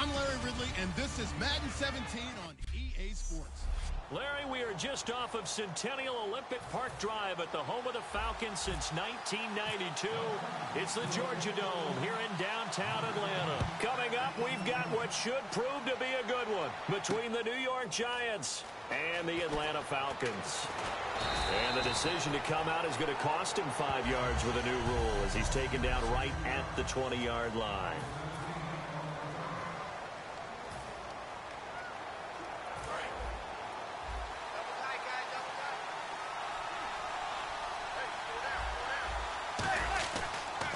I'm Larry Ridley, and this is Madden 17 on EA Sports. Larry, we are just off of Centennial Olympic Park Drive at the home of the Falcons since 1992. It's the Georgia Dome here in downtown Atlanta. Coming up, we've got what should prove to be a good one between the New York Giants and the Atlanta Falcons. And the decision to come out is going to cost him 5 yards with a new rule as he's taken down right at the 20-yard line.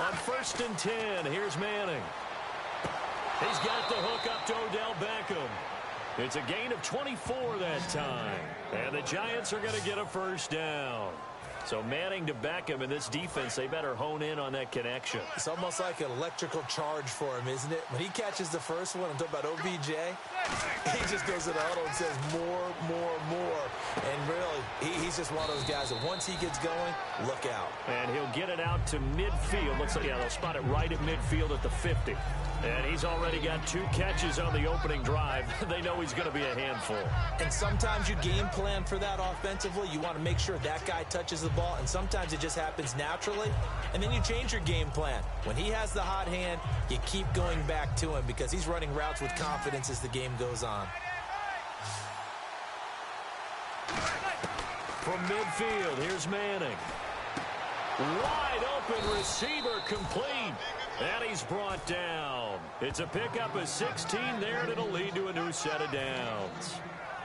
On 1st and 10, here's Manning. He's got the hook up to Odell Beckham. It's a gain of 24 that time. And the Giants are going to get a first down. So Manning to Beckham in this defense, they better hone in on that connection. It's almost like an electrical charge for him, isn't it? When he catches the first one, I'm talking about OBJ, he just goes to the huddle and says more. And really, he's just one of those guys that once he gets going, look out. And he'll get it out to midfield. Looks like, yeah, they'll spot it right at midfield at the 50. And he's already got 2 catches on the opening drive. They know he's going to be a handful. And sometimes you game plan for that offensively. You want to make sure that guy touches the ball, and sometimes it just happens naturally. And then you change your game plan. When he has the hot hand, you keep going back to him because he's running routes with confidence as the game goes on. From midfield, here's Manning. Wide open receiver complete. And he's brought down. It's a pickup of 16 there, and it'll lead to a new set of downs.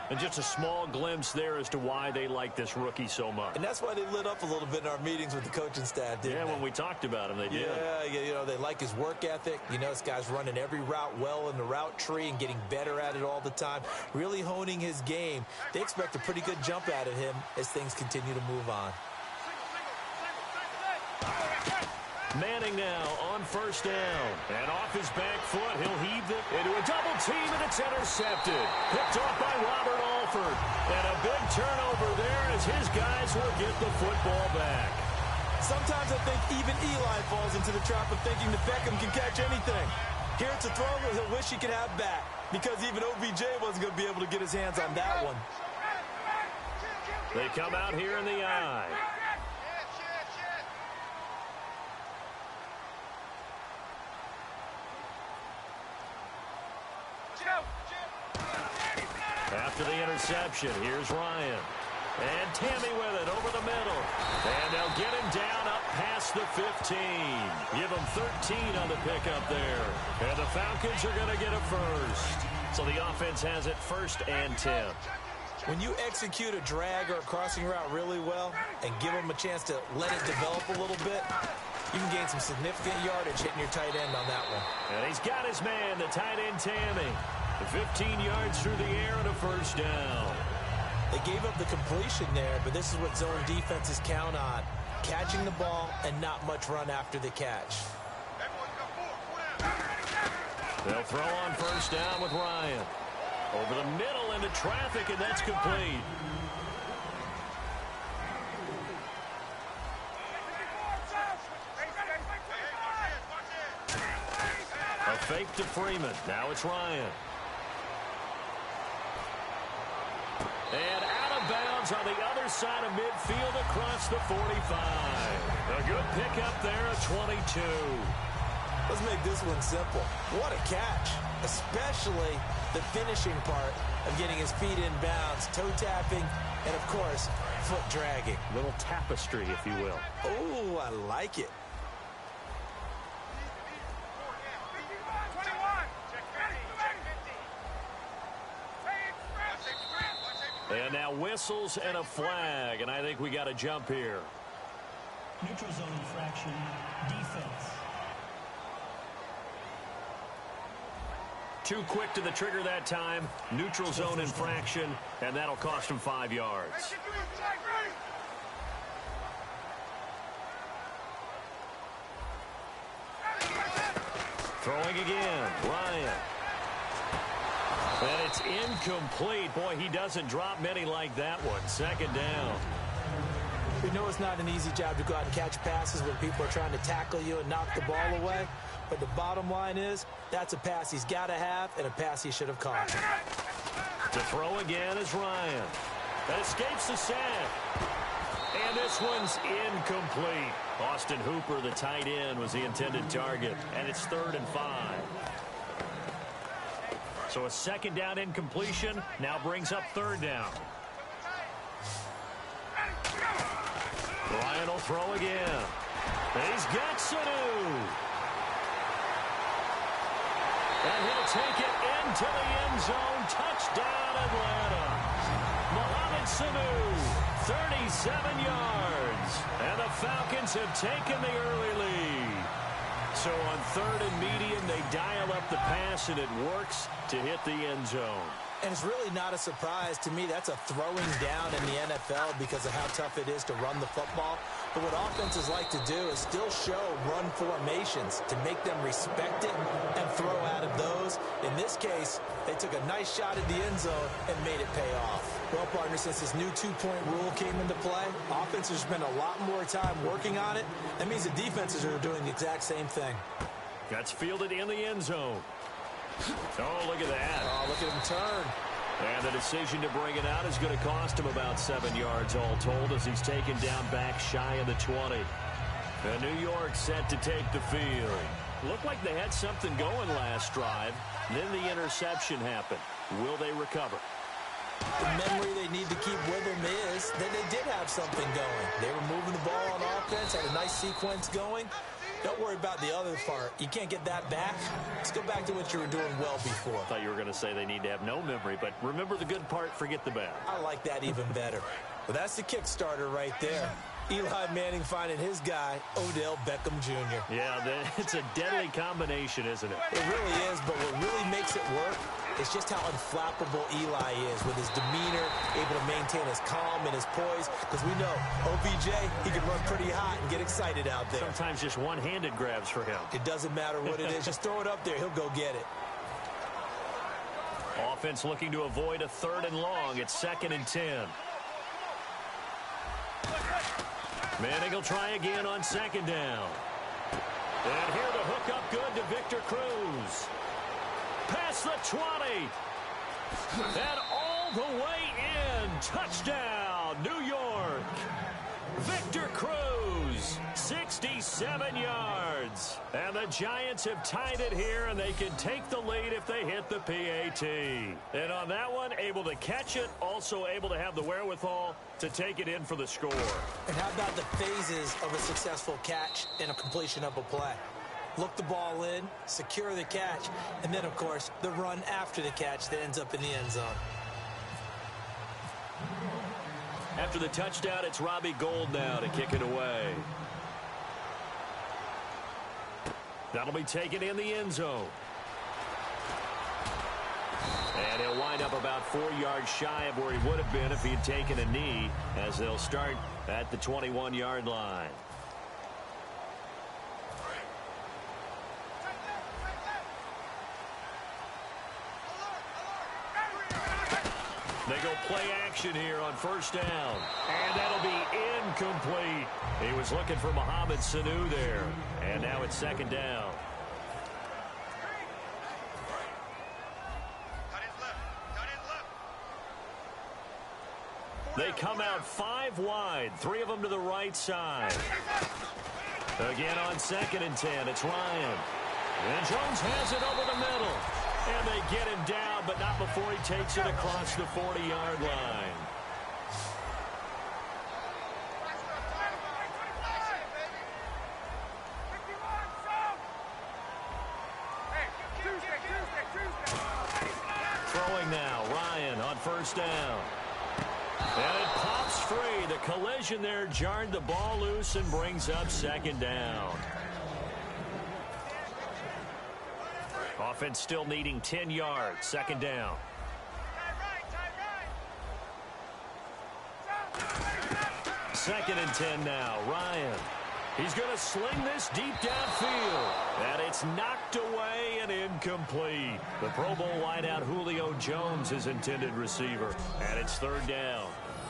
And just a small glimpse there as to why they like this rookie so much. And that's why they lit up a little bit in our meetings with the coaching staff, didn't they? Yeah, when we talked about him, they did. Yeah, you know, they like his work ethic. You know, this guy's running every route well in the route tree and getting better at it all the time, really honing his game. They expect a pretty good jump out of him as things continue to move on. Manning now on 1st down. And off his back foot, he'll heave it into a double team, and it's intercepted. Picked off by Robert Alford. And a big turnover there as his guys will get the football back. Sometimes I think even Eli falls into the trap of thinking that Beckham can catch anything. Here it's a throw where he'll wish he could have back because even OBJ wasn't going to be able to get his hands on that one. They come out here in the eye. After the interception, here's Ryan. And Tammy with it over the middle. And they'll get him down up past the 15. Give him 13 on the pickup there. And the Falcons are going to get a first. So the offense has it 1st and 10. When you execute a drag or a crossing route really well and give them a chance to let it develop a little bit, you can gain some significant yardage hitting your tight end on that one. And he's got his man, the tight end Tammy. 15 yards through the air and a first down. They gave up the completion there, but this is what zone defenses count on. Catching the ball and not much run after the catch. They'll throw on 1st down with Ryan. Over the middle into traffic, and that's complete. A fake to Freeman. Now it's Ryan. And out of bounds on the other side of midfield across the 45. A good pickup there at 22. Let's make this one simple. What a catch, especially the finishing part of getting his feet in bounds, toe tapping, and, of course, foot dragging. Little tapestry, if you will. Oh, I like it. And now whistles and a flag, and I think we got a jump here. Neutral zone infraction, defense. Too quick to the trigger that time. Neutral zone infraction, and that'll cost him 5 yards. Throwing again, Ryan. And it's incomplete. Boy, he doesn't drop many like that one. 2nd down. We know it's not an easy job to go out and catch passes when people are trying to tackle you and knock the ball away. But the bottom line is, that's a pass he's got to have and a pass he should have caught. To throw again is Ryan. That escapes the sack. And this one's incomplete. Austin Hooper, the tight end, was the intended target. And it's 3rd and 5. So a second down incompletion now brings up 3rd down. Ryan will throw again. He's got Sanu. And he'll take it into the end zone. Touchdown, Atlanta. Mohamed Sanu, 37 yards. And the Falcons have taken the early lead. So on 3rd and medium, they dial up the pass, and it works to hit the end zone. And it's really not a surprise to me. That's a throwing down in the NFL because of how tough it is to run the football. But what offenses like to do is still show run formations to make them respect it and throw out of those. In this case, they took a nice shot at the end zone and made it pay off. Well, partner, since this new two-point rule came into play, offenses spend a lot more time working on it. That means the defenses are doing the exact same thing. That's fielded in the end zone. Oh, look at that. Oh, look at him turn. And the decision to bring it out is going to cost him about 7 yards all told as he's taken down back shy of the 20. And New York set to take the field. Looked like they had something going last drive. Then the interception happened. Will they recover? The memory they need to keep with them is that they did have something going. They were moving the ball on offense, had a nice sequence going. Don't worry about the other part. You can't get that back. Let's go back to what you were doing well before. I thought you were going to say they need to have no memory, but remember the good part, forget the bad. I like that even better. Well, that's the Kickstarter right there. Eli Manning finding his guy, Odell Beckham Jr. Yeah, it's a deadly combination, isn't it? It really is, but what really makes it work is just how unflappable Eli is with his demeanor, able to maintain his calm and his poise, because we know OBJ, he can run pretty hot and get excited out there. Sometimes just one-handed grabs for him. It doesn't matter what it is. Just throw it up there. He'll go get it. Offense looking to avoid a 3rd and long. It's 2nd and 10. Manning will try again on 2nd down. And here to hook up good to Victor Cruz. Past the 20. And all the way in. Touchdown, New York. Victor Cruz, 67 yards. And the Giants have tied it here, and they can take the lead if they hit the PAT. And on that one, able to catch it, also able to have the wherewithal to take it in for the score. And how about the phases of a successful catch and a completion of a play? Look the ball in, secure the catch, and then, of course, the run after the catch that ends up in the end zone. After the touchdown, it's Robbie Gould now to kick it away. That'll be taken in the end zone. And he'll wind up about 4 yards shy of where he would have been if he had taken a knee, as they'll start at the 21-yard line. They go play action here on 1st down. And that'll be incomplete. He was looking for Mohamed Sanu there. And now it's 2nd down. They come out 5 wide. 3 of them to the right side. Again on 2nd and 10. It's Ryan. And Jones has it over the middle. And they get him down, but not before he takes it across the 40-yard line. Throwing now, Ryan on 1st down. And it pops free. The collision there jarred the ball loose and brings up 2nd down. Offense still needing 10 yards. 2nd down. Second and 10 now. Ryan. He's going to sling this deep downfield. And it's knocked away and incomplete. The Pro Bowl wideout Julio Jones is intended receiver. And it's 3rd down.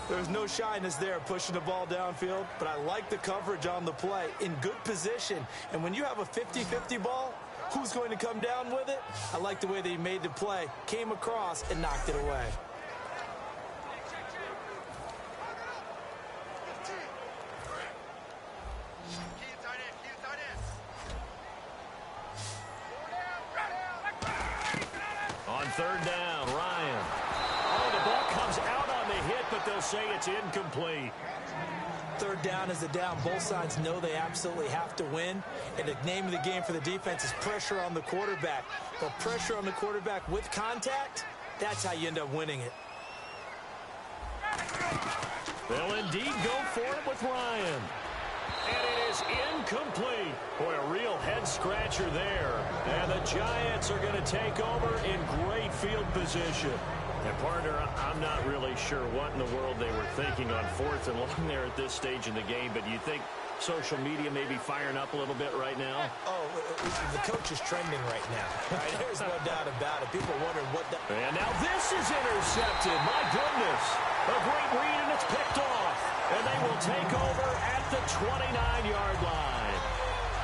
There's no shyness there pushing the ball downfield, but I like the coverage on the play in good position. And when you have a 50-50 ball, Who's going to come down with it? I like the way that he made the play, came across, and knocked it away. On third down, Ryan. Oh, the ball comes out on the hit, but they'll say it's incomplete. Third down is a down. Both sides know they absolutely have to win. And the name of the game for the defense is pressure on the quarterback. But pressure on the quarterback with contact, that's how you end up winning it. They'll indeed go for it with Ryan. And it is incomplete. Boy, a real head-scratcher there. And the Giants are going to take over in great field position. And, partner, I'm not really sure what in the world they were thinking on fourth and long there at this stage in the game, but do you think social media may be firing up a little bit right now? Oh, the coach is trending right now. Right? There's no doubt about it. People wondering what the... And now this is intercepted. My goodness. A great read, and it's picked off. And they will take over at the 29-yard line.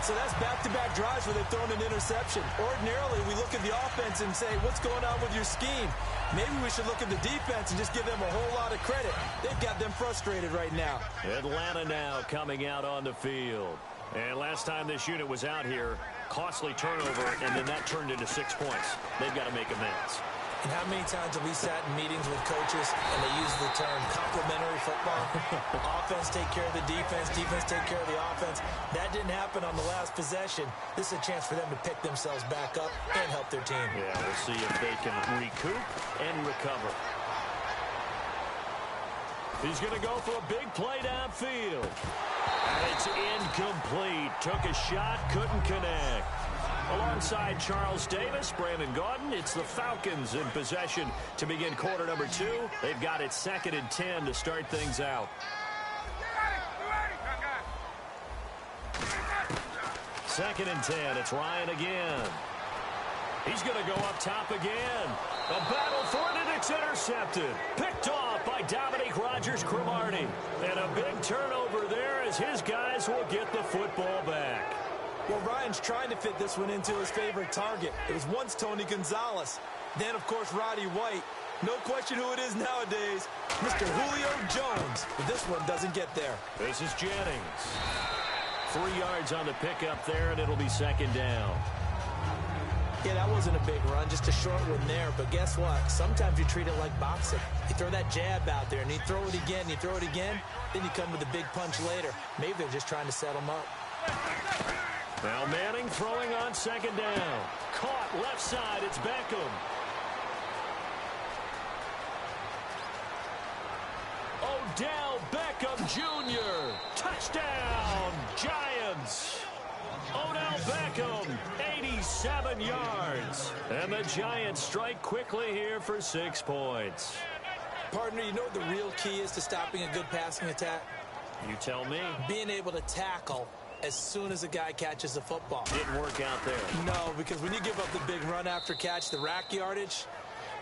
So that's back-to-back drives where they've thrown an interception. Ordinarily, we look at the offense and say, what's going on with your scheme? Maybe we should look at the defense and just give them a whole lot of credit. They've got them frustrated right now. Atlanta now coming out on the field. And last time this unit was out here, costly turnover, and then that turned into 6 points. They've got to make amends. And how many times have we sat in meetings with coaches and they use the term complementary football? Offense take care of the defense, defense take care of the offense. That didn't happen on the last possession. This is a chance for them to pick themselves back up and help their team. Yeah, we'll see if they can recoup and recover. He's going to go for a big play downfield. And it's incomplete. Took a shot, couldn't connect. Alongside Charles Davis, Brandon Gaudin, it's the Falcons in possession to begin quarter number 2. They've got it 2nd and 10 to start things out. 2nd and 10, it's Ryan again. He's going to go up top again. A battle for it, and it's intercepted. Picked off by Dominique Rodgers-Cromartie. And a big turnover there as his guys will get the football back. Well, Ryan's trying to fit this one into his favorite target. It was once Tony Gonzalez. Then, of course, Roddy White. No question who it is nowadays, Mr. Julio Jones. But this one doesn't get there. This is Jennings. 3 yards on the pickup there, and it'll be 2nd down. Yeah, that wasn't a big run, just a short one there. But guess what? Sometimes you treat it like boxing. You throw that jab out there, and you throw it again, you throw it again, then you come with a big punch later. Maybe they're just trying to set him up. Now Manning throwing on 2nd down. Caught left side. It's Beckham. Odell Beckham Jr. Touchdown, Giants. Odell Beckham, 87 yards. And the Giants strike quickly here for 6 points. Partner, you know what the real key is to stopping a good passing attack? You tell me. Being able to tackle as soon as a guy catches the football. Didn't work out there. No, because when you give up the big run after catch, the rack yardage,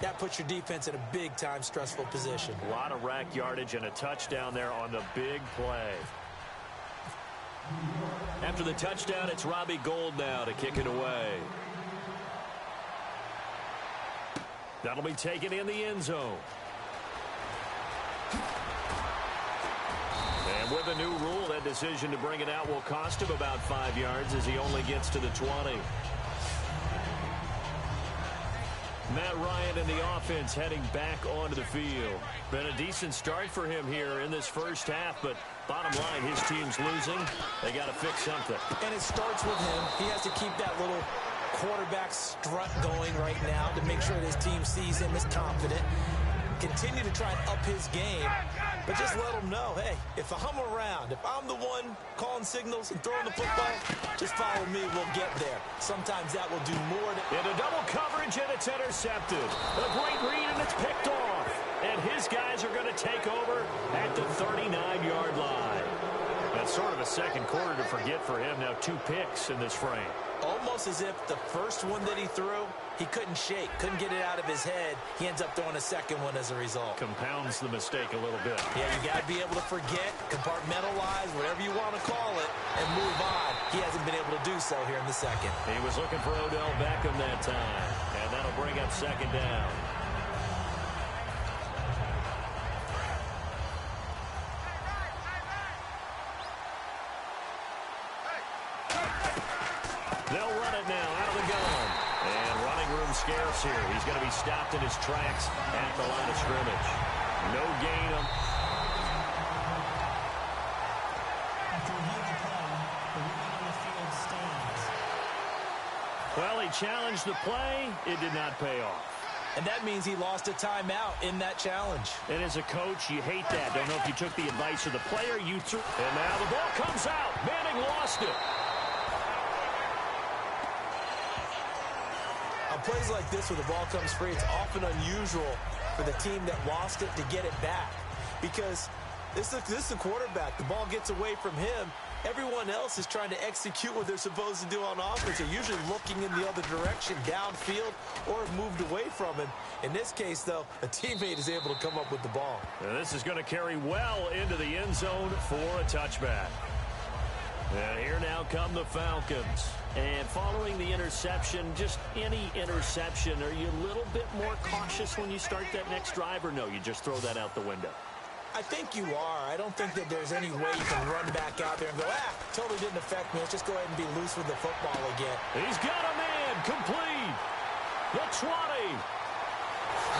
that puts your defense in a big-time stressful position. A lot of rack yardage and a touchdown there on the big play. After the touchdown, it's Robbie Gould now to kick it away. That'll be taken in the end zone. And with a new rule, that decision to bring it out will cost him about 5 yards as he only gets to the 20. Matt Ryan and the offense heading back onto the field. Been a decent start for him here in this first half, but bottom line, his team's losing. They got to fix something. And it starts with him. He has to keep that little quarterback strut going right now to make sure that his team sees him as confident. Continue to try and up his game, but just let him know, hey, if I'm around, if I'm the one calling signals and throwing the football, just follow me, we'll get there. Sometimes that will do more. Into double coverage, and it's intercepted. A great read, and it's picked off. And his guys are going to take over at the 39-yard line. That's sort of a second quarter to forget for him. Now 2 picks in this frame. Almost as if the first one that he threw, he couldn't shake, couldn't get it out of his head. He ends up throwing a second one as a result. Compounds the mistake a little bit. Yeah, you got to be able to forget, compartmentalize, whatever you want to call it, and move on. He hasn't been able to do so here in the second. He was looking for Odell Beckham that time, and that'll bring up second down. They'll run it now out of the gun. And running room scarce here. He's going to be stopped in his tracks at the line of scrimmage. No gain. After reviewing the play, the ruling on the field stands. Well, he challenged the play. It did not pay off. And that means he lost a timeout in that challenge. And as a coach, you hate that. Don't know if you took the advice of the player. You threw. And now the ball comes out. Manning lost it. On plays like this where the ball comes free, it's often unusual for the team that lost it to get it back. Because this is the quarterback. The ball gets away from him. Everyone else is trying to execute what they're supposed to do on offense. They're usually looking in the other direction, downfield, or moved away from him. In this case, though, a teammate is able to come up with the ball. And this is going to carry well into the end zone for a touchback. And here now come the Falcons. And following the interception, just any interception, are you a little bit more cautious when you start that next drive, or no, you just throw that out the window? I think you are. I don't think that there's any way you can run back out there and go, totally didn't affect me. Let's just go ahead and be loose with the football again. He's got a man, complete. The 20.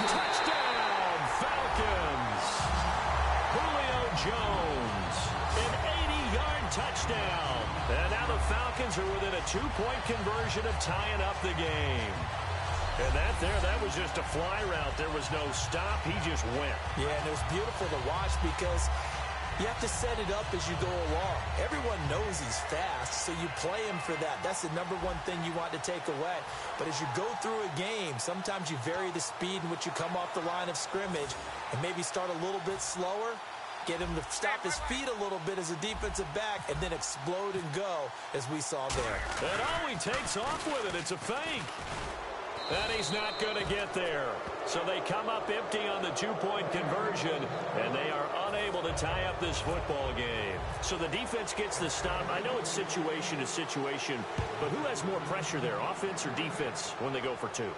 Touchdown, Falcons. Julio Jones, an 80-yard touchdown. And now the Falcons are within a 2-point conversion of tying up the game. And that was just a fly route. There was no stop. He just went. Yeah, and it was beautiful to watch because you have to set it up as you go along. Everyone knows he's fast, so you play him for that. That's the number one thing you want to take away. But as you go through a game, sometimes you vary the speed in which you come off the line of scrimmage and maybe start a little bit slower, get him to stop his feet a little bit as a defensive back, and then explode and go, as we saw there. And he takes off with it. It's a fake. And he's not going to get there. So they come up empty on the 2-point conversion, and they are unable to tie up this football game. So the defense gets the stop. I know it's situation to situation, but who has more pressure there, offense or defense, when they go for two?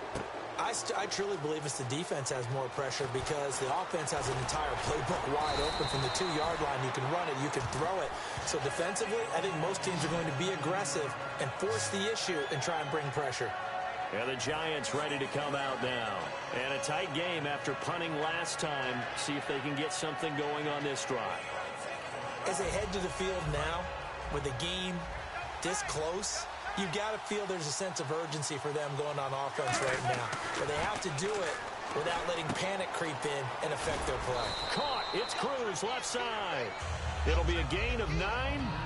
I truly believe it's the defense has more pressure because the offense has an entire playbook wide open from the 2-yard line. You can run it, you can throw it. So defensively, I think most teams are going to be aggressive and force the issue and try and bring pressure. And the Giants ready to come out now. And a tight game after punting last time. See if they can get something going on this drive. As they head to the field now, with the game this close, you've got to feel there's a sense of urgency for them going on offense right now. But they have to do it without letting panic creep in and affect their play. Caught. It's Cruz left side. It'll be a gain of 9,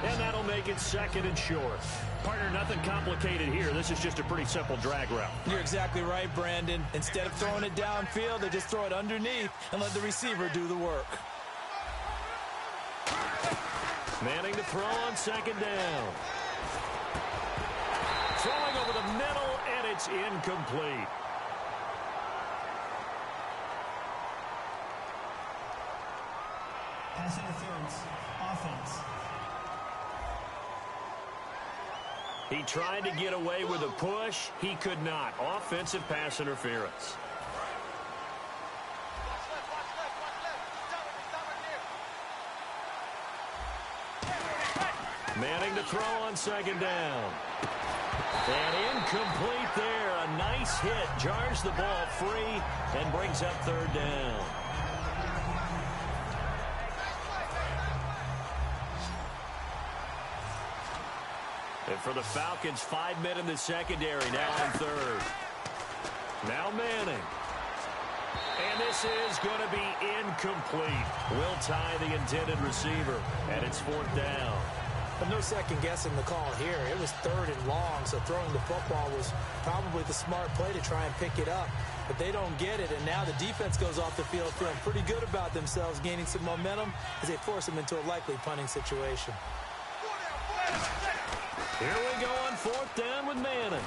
and that'll make it second and short. Partner, nothing complicated here. This is just a pretty simple drag route. You're exactly right, Brandon. Instead of throwing it downfield, they just throw it underneath and let the receiver do the work. Manning to throw on second down. Throwing over the middle, and it's incomplete. Pass interference, offense. He tried to get away with a push. He could not. Offensive pass interference. Manning to throw on second down. And incomplete there. A nice hit. Jars the ball free and brings up third down. And for the Falcons, 5 men in the secondary, now on third. Now Manning. And this is going to be incomplete. Will tie the intended receiver, and it's fourth down. But no second guessing the call here. It was third and long, so throwing the football was probably the smart play to try and pick it up. But they don't get it, and now the defense goes off the field feeling pretty good about themselves, gaining some momentum as they force them into a likely punting situation. Here we go on 4th down with Manning.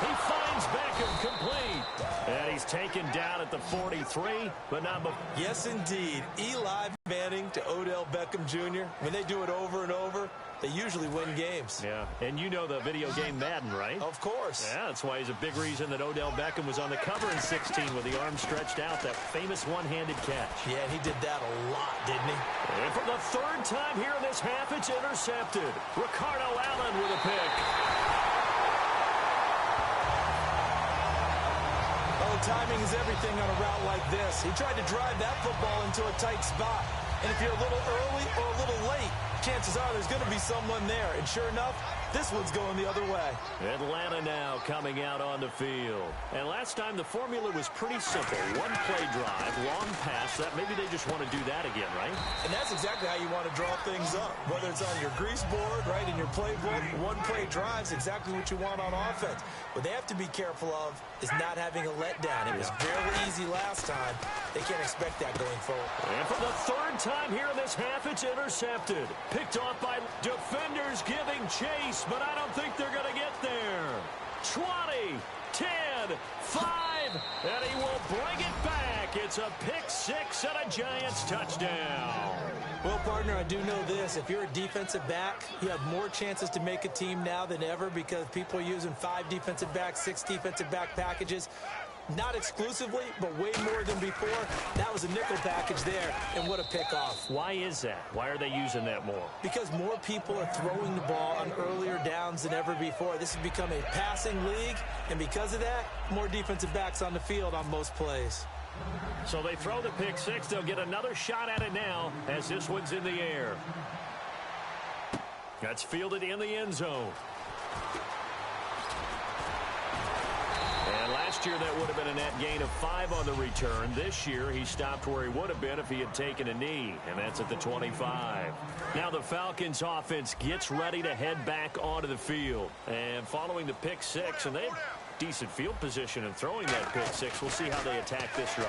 He finds Beckham complete. And he's taken down at the 43, but not before. Yes, indeed. Eli Manning to Odell Beckham Jr. When they do it over and over, they usually win games. Yeah, and you know the video game Madden, right? Of course. Yeah, that's why he's a big reason that Odell Beckham was on the cover in 16 with the arm stretched out, that famous one-handed catch. Yeah, he did that a lot, didn't he? And for the 3rd time here in this half, it's intercepted. Ricardo Allen with a pick. Oh, timing is everything on a route like this. He tried to drive that football into a tight spot. And if you're a little early or a little late, chances are there's going to be someone there. And sure enough, this one's going the other way. Atlanta now coming out on the field. And last time the formula was pretty simple. One play drive, long pass. That maybe they just want to do that again, right? And that's exactly how you want to draw things up. Whether it's on your grease board, right, in your playbook, one play drive is exactly what you want on offense. What they have to be careful of is not having a letdown. It was fairly easy last time. They can't expect that going forward. And for the 3rd time here in this half, it's intercepted. Picked off by defenders giving chase, but I don't think they're going to get there. 20, 10, 5, and he will bring it back. It's a pick 6 and a Giants touchdown. Well, partner, I do know this. If you're a defensive back, you have more chances to make a team now than ever because people are using 5 defensive backs, 6 defensive back packages. Not exclusively, but way more than before. That was a nickel package there, and what a pickoff. Why is that? Why are they using that more? Because more people are throwing the ball on earlier downs than ever before. This has become a passing league, and because of that, more defensive backs on the field on most plays. So they throw the pick 6. They'll get another shot at it now as this one's in the air. That's fielded in the end zone. And last year that would have been a net gain of 5 on the return. This year he stopped where he would have been if he had taken a knee, and that's at the 25. Now the Falcons offense gets ready to head back onto the field. And following the pick 6, and they have decent field position in throwing that pick 6. We'll see how they attack this drive.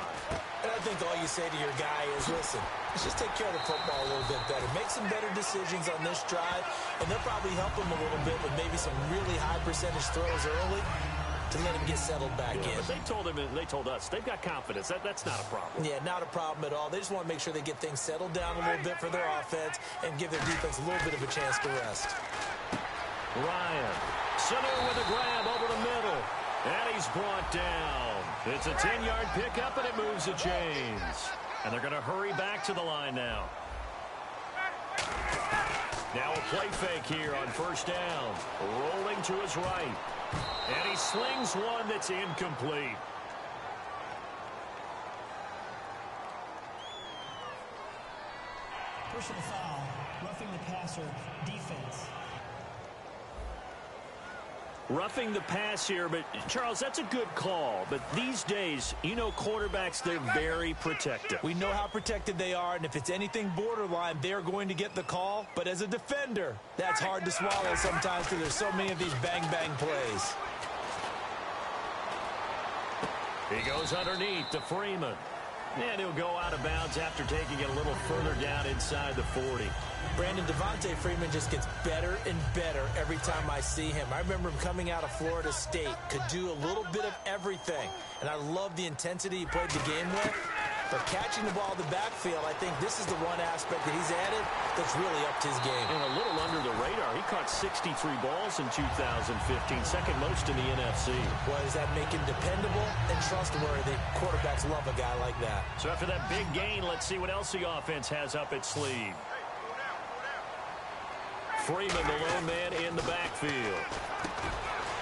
And I think all you say to your guy is, listen, let's just take care of the football a little bit better. Make some better decisions on this drive, and they'll probably help him a little bit with maybe some really high percentage throws early to let him get settled back in. But they told us they've got confidence. That's not a problem. Yeah, not a problem at all. They just want to make sure they get things settled down a little bit for their offense and give their defense a little bit of a chance to rest. Ryan, center with a grab over the middle. And he's brought down. It's a 10-yard pickup, and it moves the chains. And they're going to hurry back to the line now. Now a play fake here on 1st down. Rolling to his right. And he slings one that's incomplete. Personal foul, roughing the passer, defense. Roughing the pass here, but Charles, that's a good call. But these days, you know, quarterbacks, they're very protective. We know how protected they are, and if it's anything borderline, they're going to get the call. But as a defender, that's hard to swallow sometimes because there's so many of these bang-bang plays. He goes underneath to Freeman. And he'll go out of bounds after taking it a little further down inside the 40. Brandon, Devontae Freeman just gets better and better every time I see him. I remember him coming out of Florida State, could do a little bit of everything. And I love the intensity he played the game with. For catching the ball in the backfield, I think this is the one aspect that he's added that's really upped his game. And a little under the radar. He caught 63 balls in 2015, second most in the NFC. Well, does that make him dependable and trustworthy? Quarterbacks love a guy like that. So after that big gain, let's see what else the offense has up its sleeve. Freeman, the lone man in the backfield.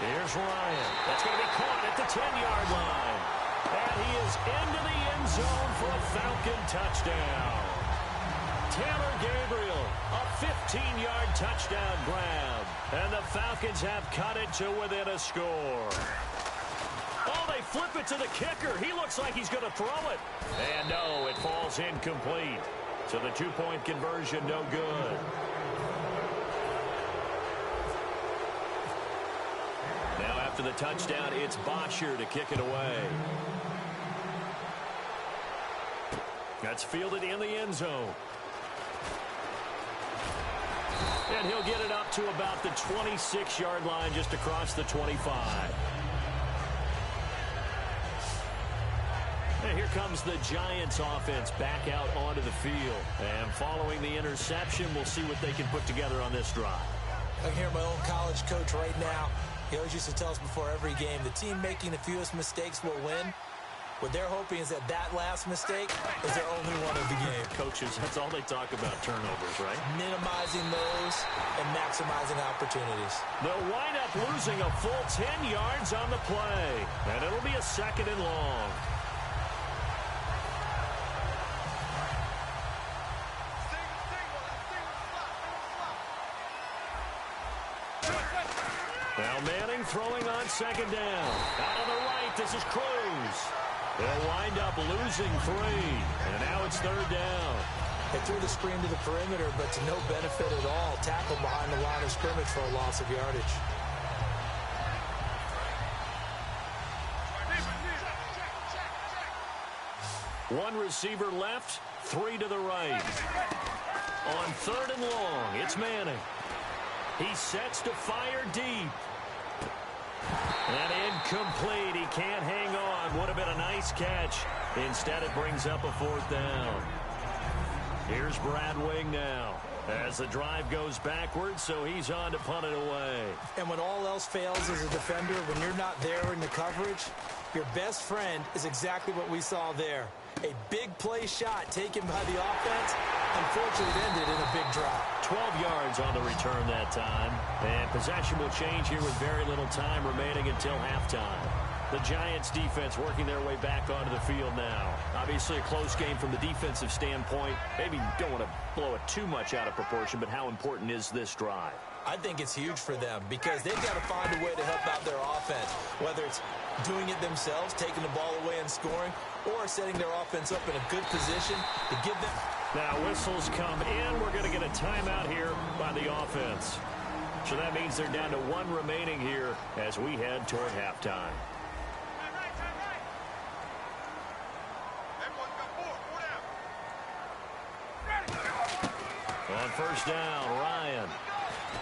Here's Ryan. That's going to be caught at the 10-yard line. And he is into the end zone for a Falcon touchdown. Taylor Gabriel, a 15-yard touchdown grab. And the Falcons have cut it to within a score. Oh, they flip it to the kicker. He looks like he's going to throw it. And no, it falls incomplete. So the two-point conversion, no good. Now after the touchdown, it's Bosher to kick it away. That's fielded in the end zone. And he'll get it up to about the 26-yard line, just across the 25. And here comes the Giants offense back out onto the field. And following the interception, we'll see what they can put together on this drive. I can hear my old college coach right now. He always used to tell us before every game, the team making the fewest mistakes will win. What they're hoping is that last mistake is their only one of the game. Coaches, that's all they talk about, turnovers, right? Minimizing those and maximizing opportunities. They'll wind up losing a full 10 yards on the play. And it'll be a 2nd and long. Now Manning throwing on 2nd down. Out on the right, this is Cruz. They'll wind up losing 3. And now it's 3rd down. They threw the screen to the perimeter, but to no benefit at all. Tackle behind the line of scrimmage for a loss of yardage. One receiver left, 3 to the right. On 3rd and long, it's Manning. He sets to fire deep. And incomplete. He can't hang on. Would have been a nice catch. Instead, it brings up a 4th down. Here's Brad Wing now as the drive goes backwards, so he's on to punt it away. And when all else fails as a defender, when you're not there in the coverage, your best friend is exactly what we saw there. A big play shot taken by the offense. Unfortunately, it ended in a big drop. 12 yards on the return that time. And possession will change here with very little time remaining until halftime. The Giants defense working their way back onto the field now. Obviously a close game from the defensive standpoint. Maybe don't want to blow it too much out of proportion, but how important is this drive? I think it's huge for them because they've got to find a way to help out their offense, whether it's doing it themselves, taking the ball away and scoring, or setting their offense up in a good position to give them. Now whistles come in. We're going to get a timeout here by the offense. So that means they're down to 1 remaining here as we head toward halftime. On 1st down, Ryan.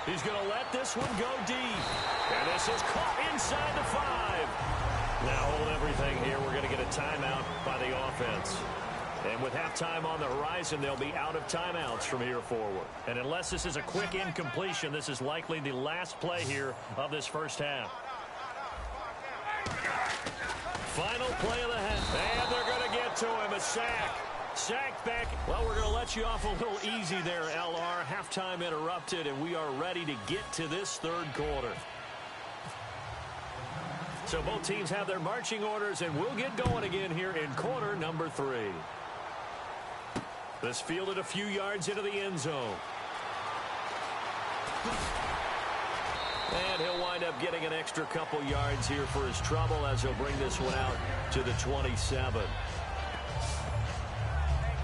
He's going to let this one go deep. And this is caught inside the 5. Now hold everything here. We're going to get a timeout by the offense. And with halftime on the horizon, they'll be out of timeouts from here forward. And unless this is a quick incompletion, this is likely the last play here of this first half. Final play of the half. And they're going to get to him. A sack. Sack back. Well, we're going to let you off a little easy there, LR. Halftime interrupted, and we are ready to get to this 3rd quarter. So both teams have their marching orders, and we'll get going again here in quarter number 3. This fielded a few yards into the end zone. And he'll wind up getting an extra couple yards here for his trouble as he'll bring this one out to the 27.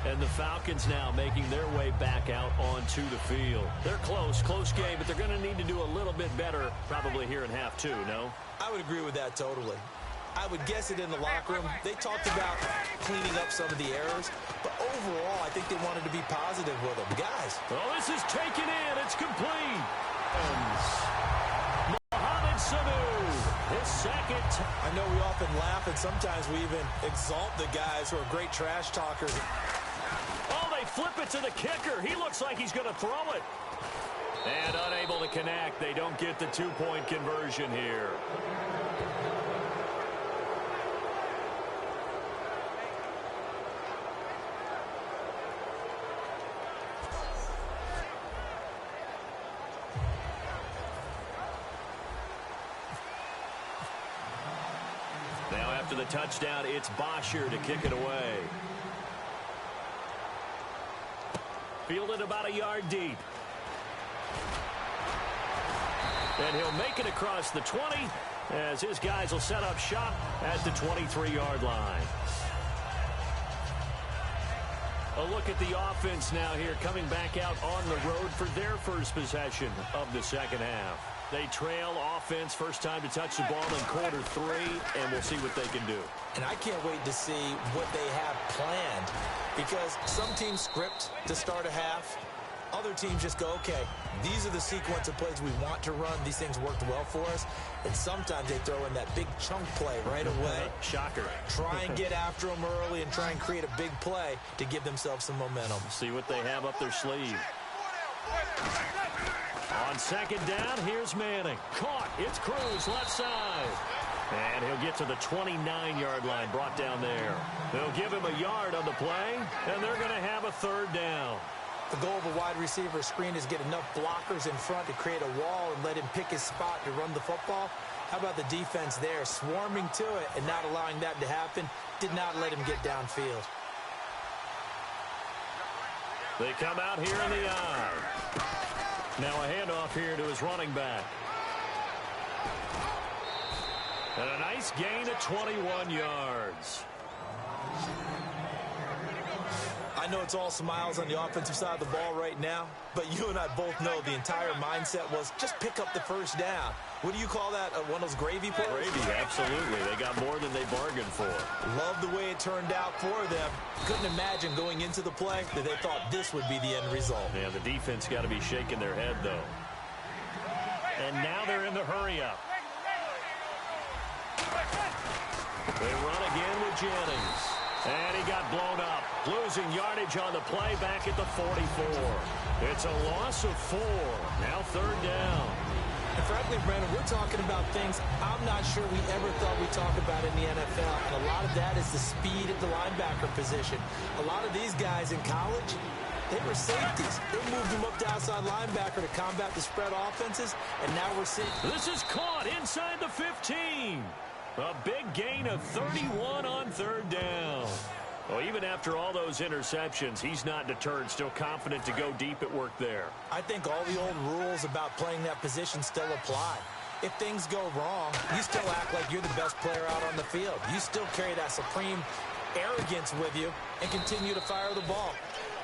And the Falcons now making their way back out onto the field. They're close game, but they're going to need to do a little bit better probably here in half 2, no? I would agree with that totally. I would guess it in the locker room. They talked about cleaning up some of the errors, but overall, I think they wanted to be positive with them. Guys. Oh, this is taken in. It's complete. Mohamed Sanu, his 2nd. I know we often laugh, and sometimes we even exalt the guys who are great trash talkers. Oh, they flip it to the kicker. He looks like he's going to throw it. And unable to connect. They don't get the 2-point conversion here. Now after the touchdown, it's Bosher to kick it away. Fielded about a yard deep. And he'll make it across the 20 as his guys will set up shop at the 23-yard line. A look at the offense now here coming back out on the road for their first possession of the 2nd half. They trail offense, first time to touch the ball in quarter 3, and we'll see what they can do. And I can't wait to see what they have planned, because some teams script to start a half, Other teams just go, okay, these are the sequence of plays we want to run. These things worked well for us. And sometimes they throw in that big chunk play right away. Shocker. Try and get after them early and try and create a big play to give themselves some momentum. See what they have up their sleeve. On second down, here's Manning. Caught. It's Cruz, left side. And he'll get to the 29-yard line, brought down there. They'll give him a yard on the play, and they're going to have a third down. The goal of a wide receiver screen is get enough blockers in front to create a wall and let him pick his spot to run the football. How about the defense there, swarming to it and not allowing that to happen? Did not let him get downfield. They come out here in the eye. Now a handoff here to his running back. And a nice gain of 21 yards. I know it's all smiles on the offensive side of the ball right now, but you and I both know the entire mindset was just pick up the first down. What do you call that? One of those gravy plays? Gravy, absolutely. They got more than they bargained for. Love the way it turned out for them. Couldn't imagine going into the play that they thought this would be the end result. Yeah, the defense got to be shaking their head, though. And now they're in the hurry-up. They run again with Jennings. And he got blown up. Losing yardage on the play back at the 44. It's a loss of 4. Now third down. And frankly, Brandon, we're talking about things I'm not sure we ever thought we'd talk about in the NFL. And a lot of that is the speed at the linebacker position. A lot of these guys in college, they were safeties. They moved them up to outside linebacker to combat the spread offenses. And now we're seeing... This is caught inside the 15. A big gain of 31 on third down. Well, even after all those interceptions, he's not deterred, still confident to go deep at work there. I think all the old rules about playing that position still apply. If things go wrong, you still act like you're the best player out on the field. You still carry that supreme arrogance with you and continue to fire the ball.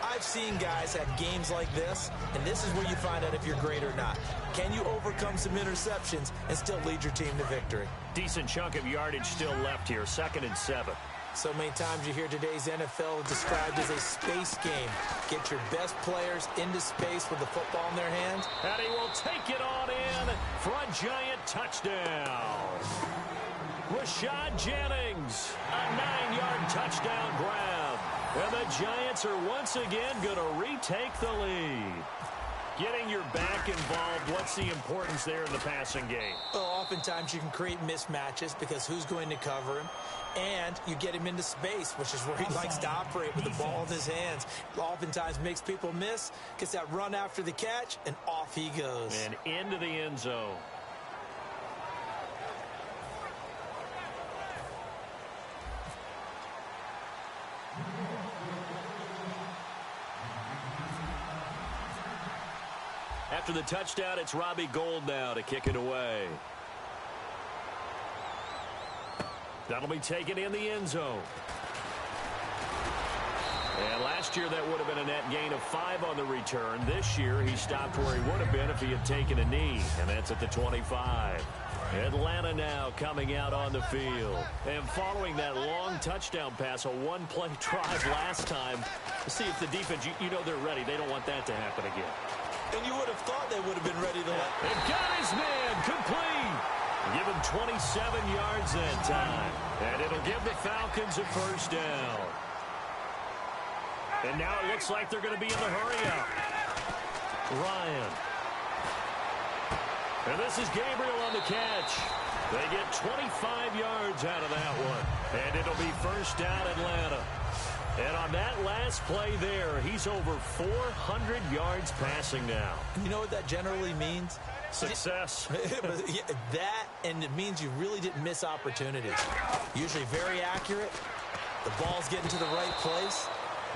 I've seen guys have games like this, and this is where you find out if you're great or not. Can you overcome some interceptions and still lead your team to victory? Decent chunk of yardage still left here, 2nd and 7. So many times you hear today's NFL described as a space game. Get your best players into space with the football in their hands. And he will take it on in for a giant touchdown. Rashad Jennings, a 9-yard touchdown grab. And the Giants are once again going to retake the lead. Getting your back involved, what's the importance there in the passing game? Well, oftentimes you can create mismatches because who's going to cover him? And you get him into space, which is where he likes to operate with the ball in his hands. Oftentimes makes people miss, gets that run after the catch, and off he goes. And into the end zone. After the touchdown, it's Robbie Gould now to kick it away. That'll be taken in the end zone. And last year, that would have been a net gain of 5 on the return. This year, he stopped where he would have been if he had taken a knee, and that's at the 25. Atlanta now coming out on the field. And following that long touchdown pass, a one-play drive last time, to see if the defense, you know they're ready. They don't want that to happen again. And you would have thought they would have been ready to let... They've got his man complete. Give him 27 yards that time. And it'll give the Falcons a first down. And now it looks like they're going to be in the hurry-up. Ryan. And this is Gabriel on the catch. They get 25 yards out of that one. And it'll be first down Atlanta. And on that last play there, he's over 400 yards passing now. You know what that generally means? Success. That, and it means you really didn't miss opportunities. Usually very accurate. The ball's getting to the right place.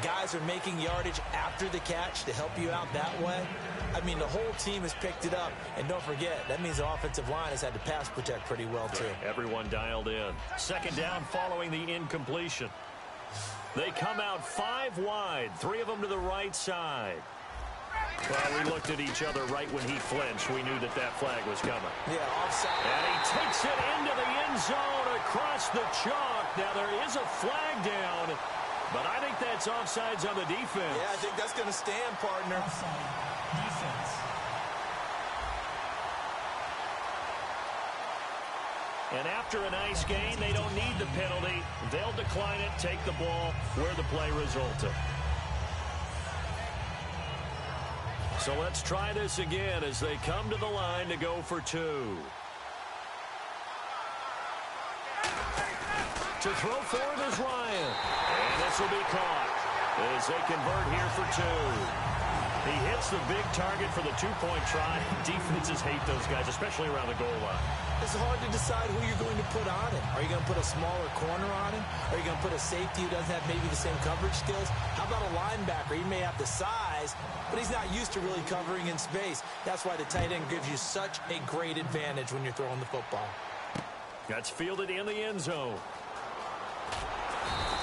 Guys are making yardage after the catch to help you out that way. I mean, the whole team has picked it up. And don't forget, that means the offensive line has had to pass protect pretty well, too. Everyone dialed in. Second down following the incompletion. They come out 5 wide, 3 of them to the right side. Well, we looked at each other right when he flinched. We knew that that flag was coming. Yeah, offside. And he takes it into the end zone across the chalk. Now, there is a flag down. But I think that's offsides on the defense. Yeah, I think that's going to stand, partner. Offside. Defense. And after a nice gain, they don't need the penalty. They'll decline it, take the ball where the play resulted. So let's try this again as they come to the line to go for two. To throw forward is Ryan. And this will be caught as they convert here for two. He hits the big target for the two-point try. Defenses hate those guys, especially around the goal line. It's hard to decide who you're going to put on him. Are you going to put a smaller corner on him? Are you going to put a safety who doesn't have maybe the same coverage skills? How about a linebacker? He may have the size, but he's not used to really covering in space. That's why the tight end gives you such a great advantage when you're throwing the football. That's fielded in the end zone.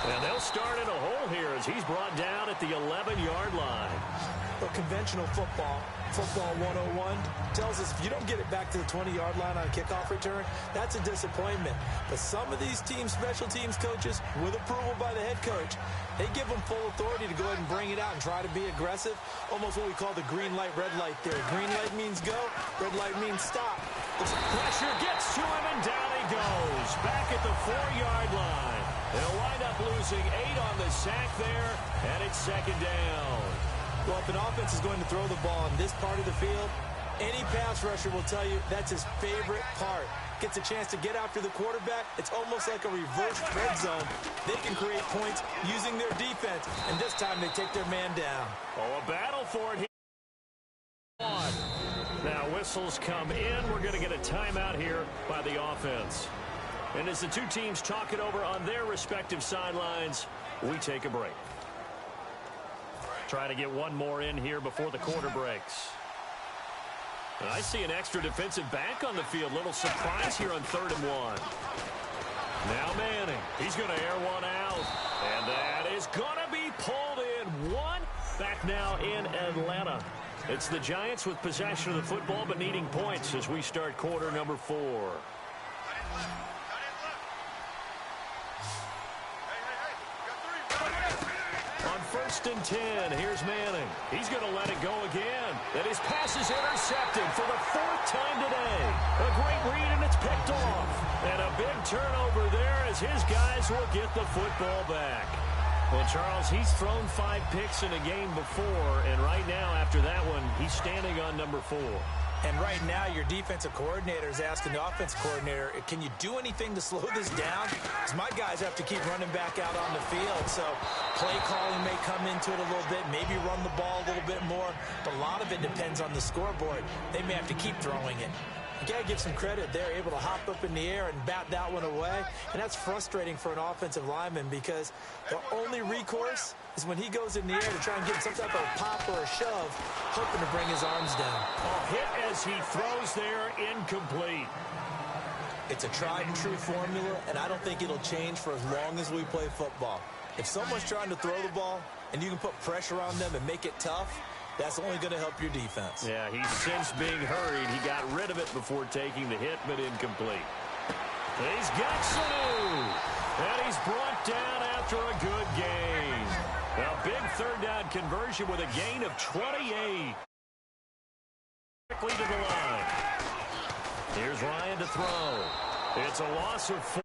And they'll start in a hole here as he's brought down at the 11-yard line. But conventional football 101, tells us if you don't get it back to the 20-yard line on a kickoff return, that's a disappointment. But some of these special teams coaches, with approval by the head coach, they give them full authority to go ahead and bring it out and try to be aggressive. Almost what we call the green light, red light theory. Green light means go, red light means stop. Pressure gets to him, and down he goes. Back at the 4-yard line. They'll wind up losing 8 on the sack there, and it's second down. Well, if an offense is going to throw the ball in this part of the field, any pass rusher will tell you that's his favorite part. Gets a chance to get after the quarterback. It's almost like a reverse red zone. They can create points using their defense, and this time they take their man down. Oh, a battle for it here. Now whistles come in. We're going to get a timeout here by the offense. And as the two teams talk it over on their respective sidelines, we take a break. Trying to get one more in here before the quarter breaks. And I see an extra defensive back on the field. Little surprise here on 3rd and 1. Now Manning. He's going to air one out. And that is going to be pulled in. One back now in Atlanta. It's the Giants with possession of the football but needing points as we start quarter number 4. On 1st and 10, here's Manning. He's going to let it go again. And his pass is intercepted for the 4th time today. A great read, and it's picked off. And a big turnover there as his guys will get the football back. Well, Charles, he's thrown 5 picks in a game before, and right now, after that one, he's standing on number 4. And right now, your defensive coordinator is asking the offensive coordinator, can you do anything to slow this down? Because my guys have to keep running back out on the field. So play calling may come into it a little bit, maybe run the ball a little bit more. But a lot of it depends on the scoreboard. They may have to keep throwing it. You got to give some credit. They're able to hop up in the air and bat that one away. And that's frustrating for an offensive lineman because the only recourse is when he goes in the air to try and get some type of pop or a shove, hoping to bring his arms down. A hit as he throws there, incomplete. It's a tried and true formula, and I don't think it'll change for as long as we play football. If someone's trying to throw the ball and you can put pressure on them and make it tough, that's only going to help your defense. Yeah, he's since being hurried. He got rid of it before taking the hit, but incomplete. He's got Sanu, and he's brought down after a good gain. A big 3rd down conversion with a gain of 28. Quickly to the line. Here's Ryan to throw. It's a loss of 4.